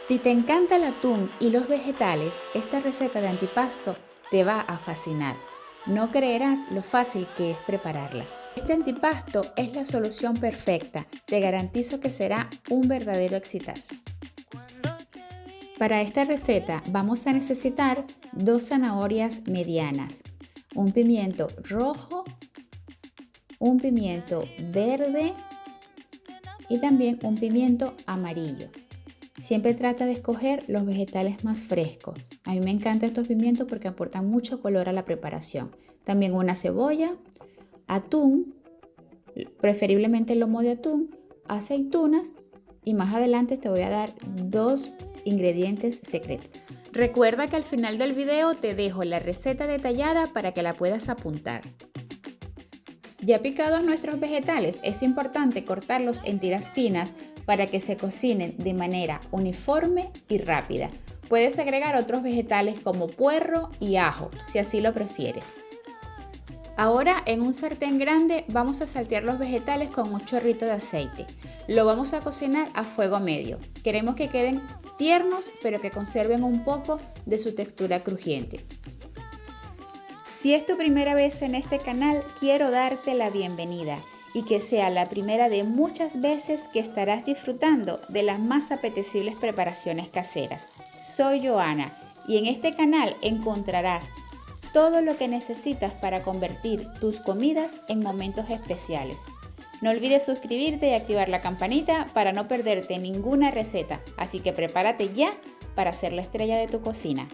Si te encanta el atún y los vegetales, esta receta de antipasto te va a fascinar. No creerás lo fácil que es prepararla. Este antipasto es la solución perfecta. Te garantizo que será un verdadero exitazo. Para esta receta vamos a necesitar 2 zanahorias medianas, un pimiento rojo, un pimiento verde y también un pimiento amarillo. Siempre trata de escoger los vegetales más frescos. A mí me encantan estos pimientos porque aportan mucho color a la preparación. También una cebolla, atún, preferiblemente lomo de atún, aceitunas y más adelante te voy a dar 2 ingredientes secretos. Recuerda que al final del video te dejo la receta detallada para que la puedas apuntar. Ya picados nuestros vegetales, es importante cortarlos en tiras finas para que se cocinen de manera uniforme y rápida. Puedes agregar otros vegetales como puerro y ajo, si así lo prefieres. Ahora en un sartén grande vamos a saltear los vegetales con un chorrito de aceite. Lo vamos a cocinar a fuego medio. Queremos que queden tiernos, pero que conserven un poco de su textura crujiente. Si es tu primera vez en este canal, quiero darte la bienvenida y que sea la primera de muchas veces que estarás disfrutando de las más apetecibles preparaciones caseras. Soy Joana y en este canal encontrarás todo lo que necesitas para convertir tus comidas en momentos especiales. No olvides suscribirte y activar la campanita para no perderte ninguna receta, así que prepárate ya para ser la estrella de tu cocina.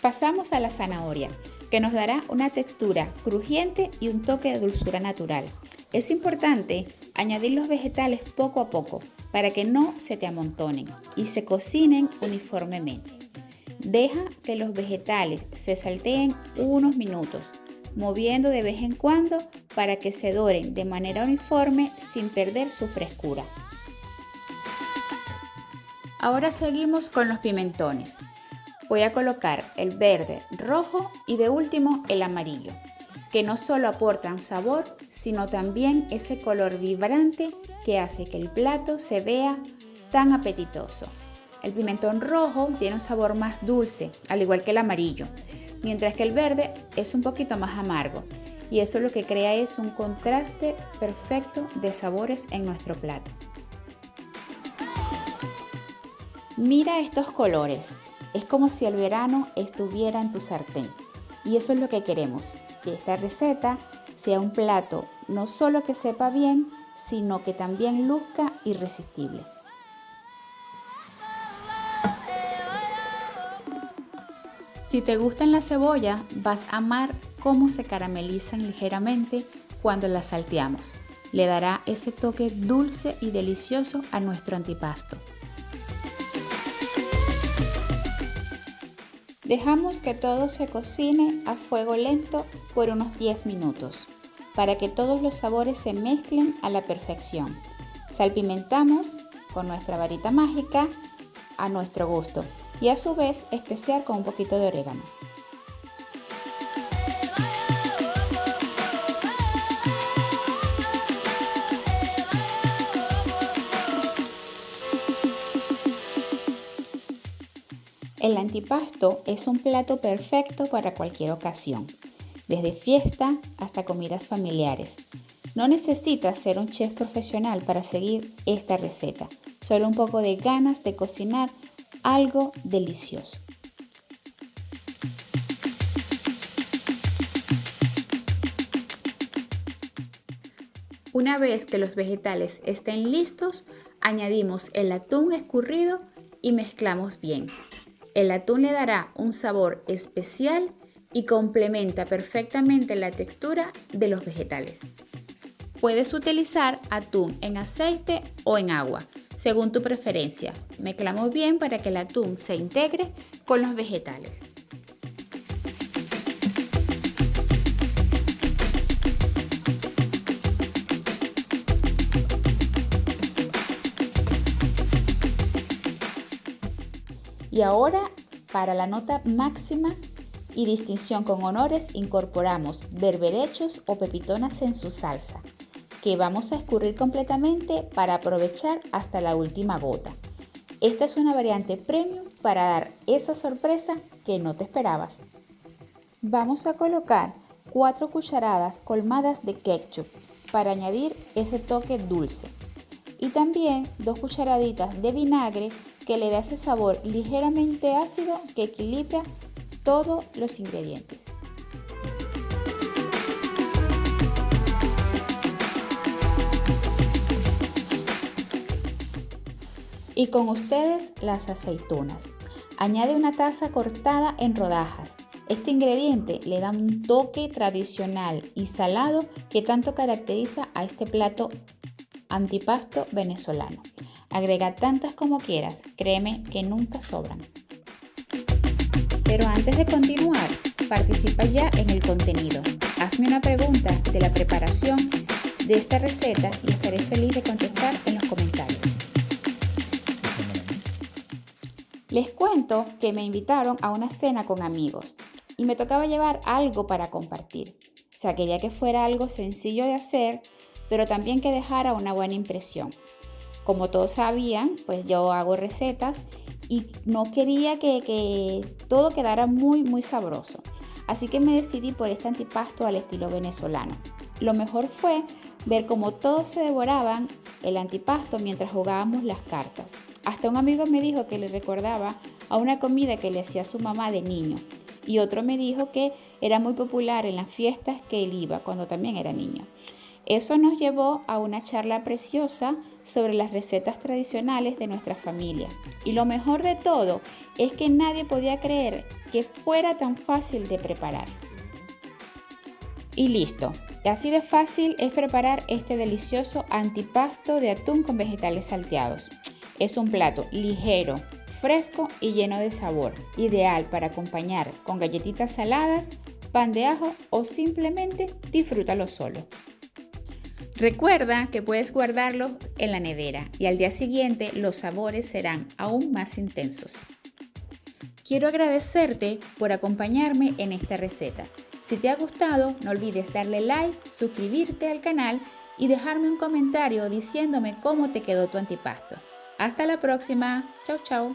Pasamos a la zanahoria, que nos dará una textura crujiente y un toque de dulzura natural. Es importante añadir los vegetales poco a poco para que no se te amontonen y se cocinen uniformemente. Deja que los vegetales se salteen unos minutos, moviendo de vez en cuando para que se doren de manera uniforme sin perder su frescura. Ahora seguimos con los pimentones. Voy a colocar el verde, rojo y de último el amarillo, que no solo aportan sabor, sino también ese color vibrante que hace que el plato se vea tan apetitoso. El pimentón rojo tiene un sabor más dulce, al igual que el amarillo, mientras que el verde es un poquito más amargo, y eso lo que crea es un contraste perfecto de sabores en nuestro plato. Mira estos colores. Es como si el verano estuviera en tu sartén. Y eso es lo que queremos, que esta receta sea un plato no solo que sepa bien, sino que también luzca irresistible. Si te gustan la cebolla, vas a amar cómo se caramelizan ligeramente cuando las salteamos. Le dará ese toque dulce y delicioso a nuestro antipasto. Dejamos que todo se cocine a fuego lento por unos 10 minutos, para que todos los sabores se mezclen a la perfección. Salpimentamos con nuestra varita mágica a nuestro gusto y a su vez especiar con un poquito de orégano. El antipasto es un plato perfecto para cualquier ocasión, desde fiesta hasta comidas familiares. No necesitas ser un chef profesional para seguir esta receta, solo un poco de ganas de cocinar algo delicioso. Una vez que los vegetales estén listos, añadimos el atún escurrido y mezclamos bien. El atún le dará un sabor especial y complementa perfectamente la textura de los vegetales. Puedes utilizar atún en aceite o en agua, según tu preferencia. Mezclamos bien para que el atún se integre con los vegetales. Y ahora, para la nota máxima y distinción con honores, incorporamos berberechos o pepitonas en su salsa, que vamos a escurrir completamente para aprovechar hasta la última gota. Esta es una variante premium para dar esa sorpresa que no te esperabas. Vamos a colocar 4 cucharadas colmadas de ketchup para añadir ese toque dulce. Y también 2 cucharaditas de vinagre que le da ese sabor ligeramente ácido que equilibra todos los ingredientes. Y con ustedes las aceitunas. Añade una taza cortada en rodajas. Este ingrediente le da un toque tradicional y salado que tanto caracteriza a este plato antipasto venezolano. Agrega tantas como quieras, créeme que nunca sobran. Pero antes de continuar, participa ya en el contenido. Hazme una pregunta de la preparación de esta receta y estaré feliz de contestar en los comentarios. Les cuento que me invitaron a una cena con amigos y me tocaba llevar algo para compartir. O sea, quería que fuera algo sencillo de hacer, pero también que dejara una buena impresión. Como todos sabían, pues yo hago recetas y no quería que todo quedara muy sabroso. Así que me decidí por este antipasto al estilo venezolano. Lo mejor fue ver cómo todos se devoraban el antipasto mientras jugábamos las cartas. Hasta un amigo me dijo que le recordaba a una comida que le hacía su mamá de niño. Y otro me dijo que era muy popular en las fiestas que él iba cuando también era niño. Eso nos llevó a una charla preciosa sobre las recetas tradicionales de nuestra familia. Y lo mejor de todo es que nadie podía creer que fuera tan fácil de preparar. Y listo, así de fácil es preparar este delicioso antipasto de atún con vegetales salteados. Es un plato ligero, fresco y lleno de sabor, ideal para acompañar con galletitas saladas, pan de ajo o simplemente disfrútalo solo. Recuerda que puedes guardarlo en la nevera y al día siguiente los sabores serán aún más intensos. Quiero agradecerte por acompañarme en esta receta. Si te ha gustado, no olvides darle like, suscribirte al canal y dejarme un comentario diciéndome cómo te quedó tu antipasto. Hasta la próxima. Chau, chau.